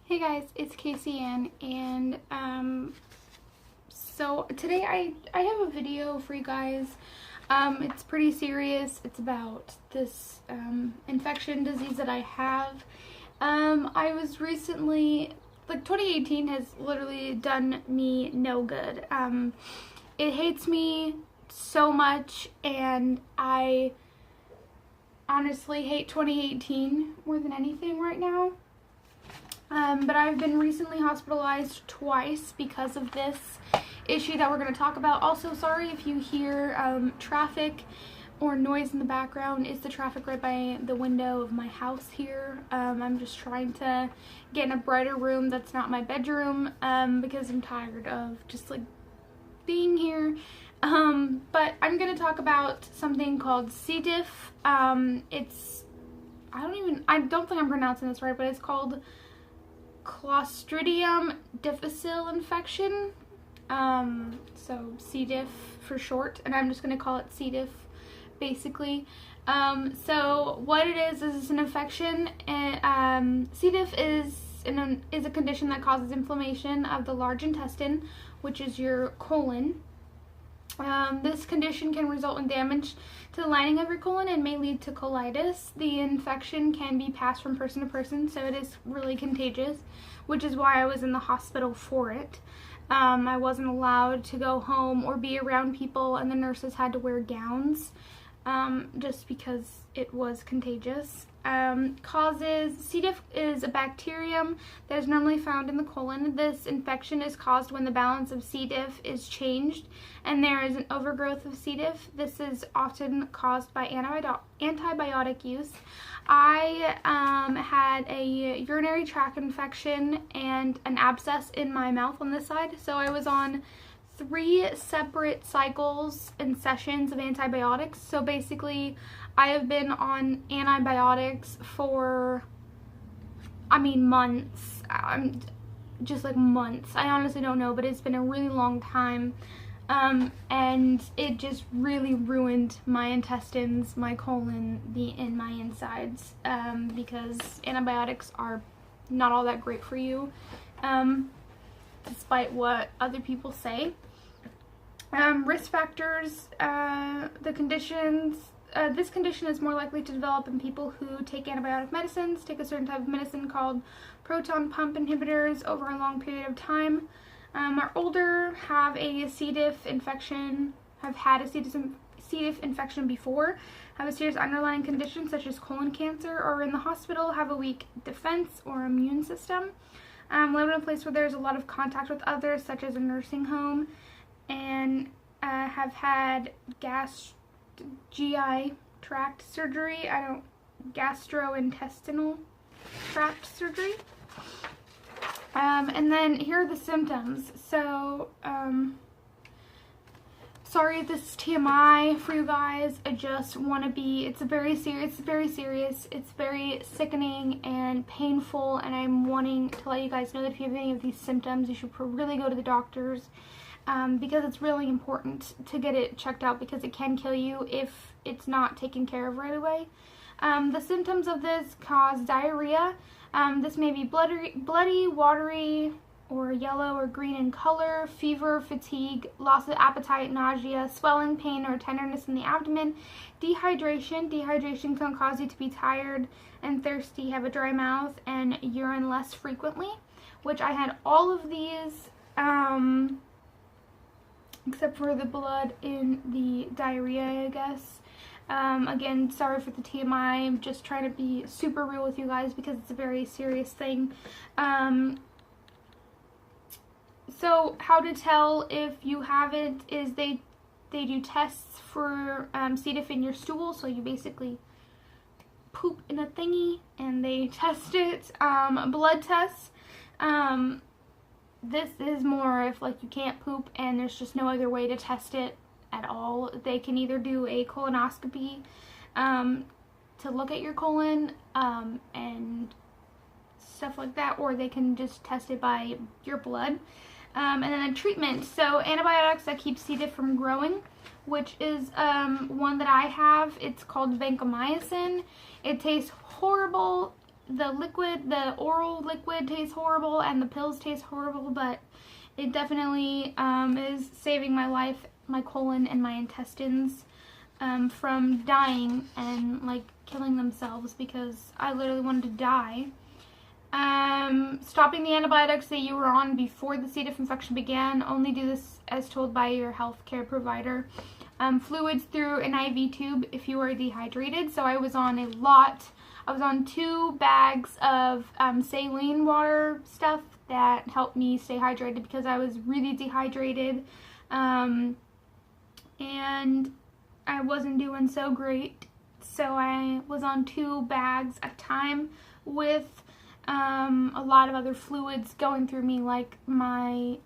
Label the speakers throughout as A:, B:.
A: Hey guys, it's Casey Ann, and so today I have a video for you guys. It's pretty serious. It's about this infection disease that I have. I was recently, 2018 has literally done me no good. It hates me so much, and I honestly hate 2018 more than anything right now. But I've been recently hospitalized twice because of this issue that we're going to talk about. Also, sorry if you hear traffic or noise in the background. It's the traffic right by the window of my house here. I'm just trying to get in a brighter room that's not my bedroom because I'm tired of just being here. But I'm going to talk about something called C. diff. I don't think I'm pronouncing this right, but it's called Clostridium difficile infection, so C. diff for short, and I'm just going to call it C. diff basically. So what it is it's an infection, and C. diff is a condition that causes inflammation of the large intestine, which is your colon. This condition can result in damage to the lining of your colon and may lead to colitis. The infection can be passed from person to person, so it is really contagious, which is why I was in the hospital for it. I wasn't allowed to go home or be around people, and the nurses had to wear gowns just because it was contagious. C. diff is a bacterium that is normally found in the colon. This infection is caused when the balance of C. diff is changed and there is an overgrowth of C. diff. This is often caused by antibiotic use. I had a urinary tract infection and an abscess in my mouth on this side, so I was on 3 separate cycles and sessions of antibiotics. So basically I have been on antibiotics for months. Months. I honestly don't know, but it's been a really long time. And it just really ruined my intestines, my colon, and my insides, because antibiotics are not all that great for you, despite what other people say. Risk factors, this condition is more likely to develop in people who take antibiotic medicines, take a certain type of medicine called proton pump inhibitors over a long period of time, are older, have a C. diff infection, have had a C. diff infection before, have a serious underlying condition such as colon cancer, or are in the hospital, have a weak defense or immune system, live in a place where there's a lot of contact with others, such as a nursing home, and have had GI tract surgery, gastrointestinal tract surgery. And then here are the symptoms. So, sorry if this is TMI for you guys. I just want to it's very serious, it's very sickening and painful, and I'm wanting to let you guys know that if you have any of these symptoms, you should really go to the doctors. Because it's really important to get it checked out, because it can kill you if it's not taken care of right away. The symptoms of this cause diarrhea. This may be bloody, watery, or yellow or green in color, fever, fatigue, loss of appetite, nausea, swelling, pain, or tenderness in the abdomen. Dehydration. Dehydration can cause you to be tired and thirsty, have a dry mouth, and urine less frequently, which I had all of these, except for the blood in the diarrhea, I guess. Again, sorry for the TMI. I'm just trying to be super real with you guys because it's a very serious thing. So how to tell if you have it is they do tests for C. diff in your stool. So you basically poop in a thingy and they test it. Blood tests. This is more if you can't poop and there's just no other way to test it at all. They can either do a colonoscopy to look at your colon and stuff like that, or they can just test it by your blood. And then treatment. So antibiotics that keep C. diff from growing, which is one that I have. It's called vancomycin. It tastes horrible. the oral liquid tastes horrible and the pills taste horrible, but it definitely is saving my life, my colon and my intestines from dying and like killing themselves, because I literally wanted to die. Stopping the antibiotics that you were on before the C. diff infection began. Only do this as told by your healthcare provider. Fluids through an IV tube if you are dehydrated. So I was on a lot. I was on 2 bags of saline water stuff that helped me stay hydrated because I was really dehydrated. And I wasn't doing so great. So I was on 2 bags at a time with a lot of other fluids going through me, like my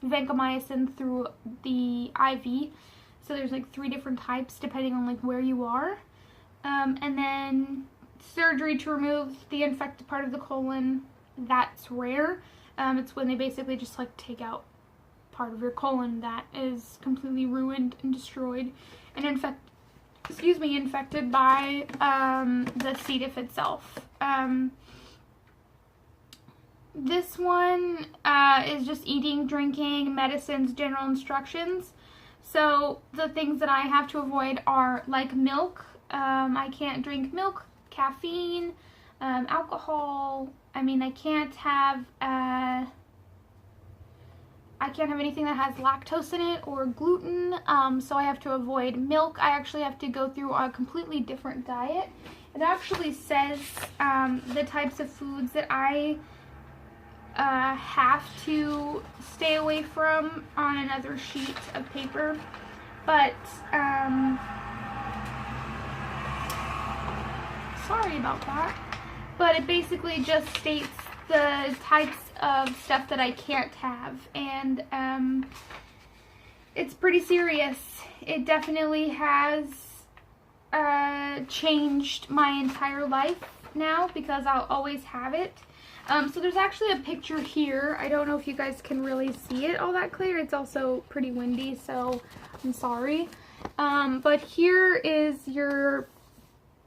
A: vancomycin through the IV. So there's like 3 different types depending on like where you are. And then surgery to remove the infected part of the colon. That's rare. It's when they basically just like take out part of your colon that is completely ruined and destroyed and infected by the C. diff itself. This one is just eating, drinking, medicines, general instructions. So the things that I have to avoid are like milk. I can't drink milk, caffeine, alcohol. I mean, I can't have anything that has lactose in it or gluten, so I have to avoid milk. I actually have to go through a completely different diet. It actually says the types of foods that I have to stay away from on another sheet of paper, but sorry about that. But it basically just states the types of stuff that I can't have, and it's pretty serious. It definitely has changed my entire life now because I'll always have it. So there's actually a picture here. I don't know if you guys can really see it all that clear. It's also pretty windy, so I'm sorry. But here is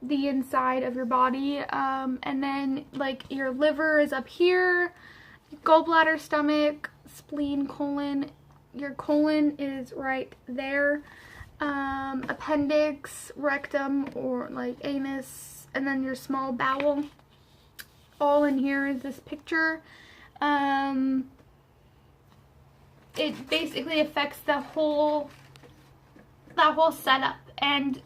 A: the inside of your body, and then like your liver is up here, gallbladder, stomach, spleen, colon. Your colon is right there, appendix, rectum, or like anus, and then your small bowel. All in here is this picture. It basically affects that whole setup. And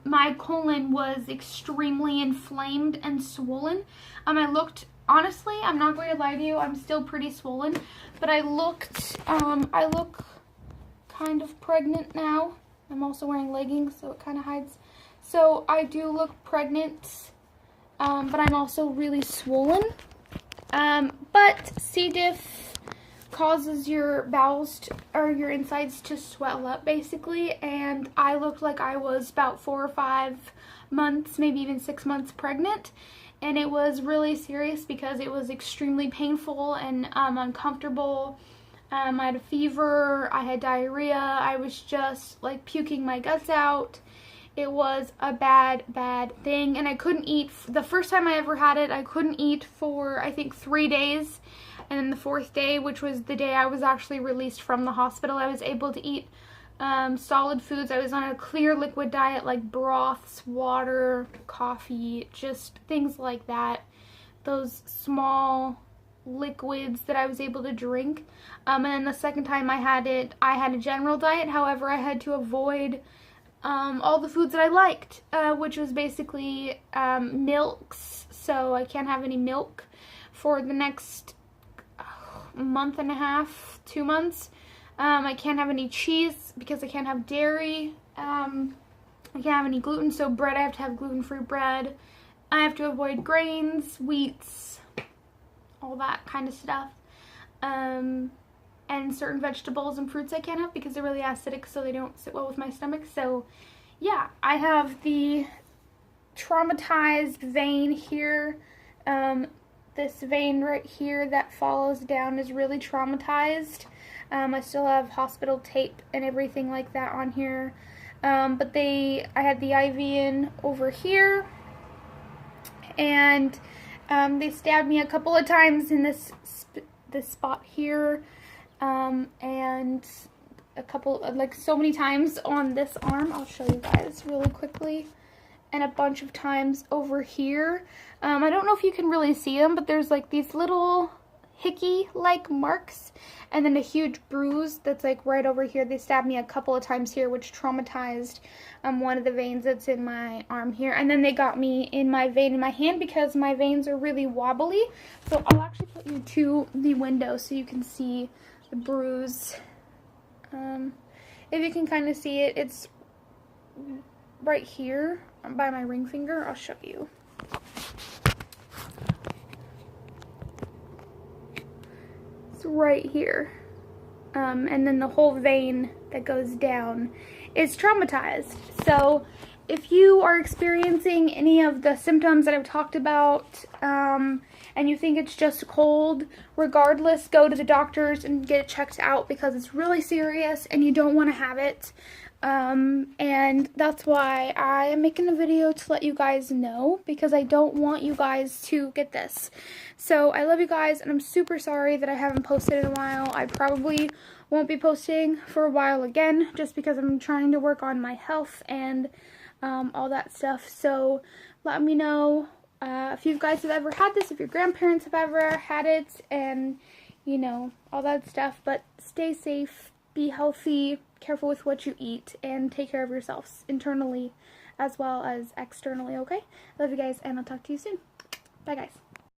A: my colon was extremely inflamed and swollen. I looked, honestly, I'm not going to lie to you, I'm still pretty swollen, but I look kind of pregnant now. I'm also wearing leggings, so it kind of hides. So I do look pregnant, but I'm also really swollen. But C. diff causes your bowels or your insides to swell up basically, and I looked like I was about 4 or 5 months, maybe even 6 months pregnant, and it was really serious because it was extremely painful and uncomfortable. I had a fever, I had diarrhea, I was just like puking my guts out. It was a bad thing, and I couldn't eat. The first time I ever had it, I couldn't eat for I think 3 days. And then the 4th day, which was the day I was actually released from the hospital, I was able to eat solid foods. I was on a clear liquid diet like broths, water, coffee, just things like that. Those small liquids that I was able to drink. And then the second time I had it, I had a general diet. However, I had to avoid all the foods that I liked, which was basically milks. So I can't have any milk for the next month and a half, 2 months. I can't have any cheese because I can't have dairy. I can't have any gluten, so bread, I have to have gluten-free bread. I have to avoid grains, wheats, all that kind of stuff. And certain vegetables and fruits I can't have because they're really acidic, so they don't sit well with my stomach. So yeah, I have the traumatized vein here. This vein right here that follows down is really traumatized. I still have hospital tape and everything like that on here. But I had the IV in over here, and they stabbed me a couple of times in this spot here, and a couple, like so many times on this arm. I'll show you guys really quickly. And a bunch of times over here. I don't know if you can really see them, but there's like these little hickey-like marks, and then a huge bruise that's like right over here. They stabbed me a couple of times here, which traumatized one of the veins that's in my arm here. And then they got me in my vein in my hand because my veins are really wobbly. So I'll actually put you to the window so you can see the bruise. If you can kind of see it, it's right here by my ring finger. I'll show you. It's right here. And then the whole vein that goes down is traumatized. So if you are experiencing any of the symptoms that I've talked about, and you think it's just cold, regardless, go to the doctors and get it checked out because it's really serious and you don't want to have it. And that's why I am making a video to let you guys know, because I don't want you guys to get this. So I love you guys, and I'm super sorry that I haven't posted in a while. I probably won't be posting for a while again, just because I'm trying to work on my health and all that stuff. So let me know if you guys have ever had this, if your grandparents have ever had it, and you know, all that stuff. But stay safe, be healthy, careful with what you eat, and take care of yourselves internally as well as externally, okay? Love you guys, and I'll talk to you soon. Bye, guys.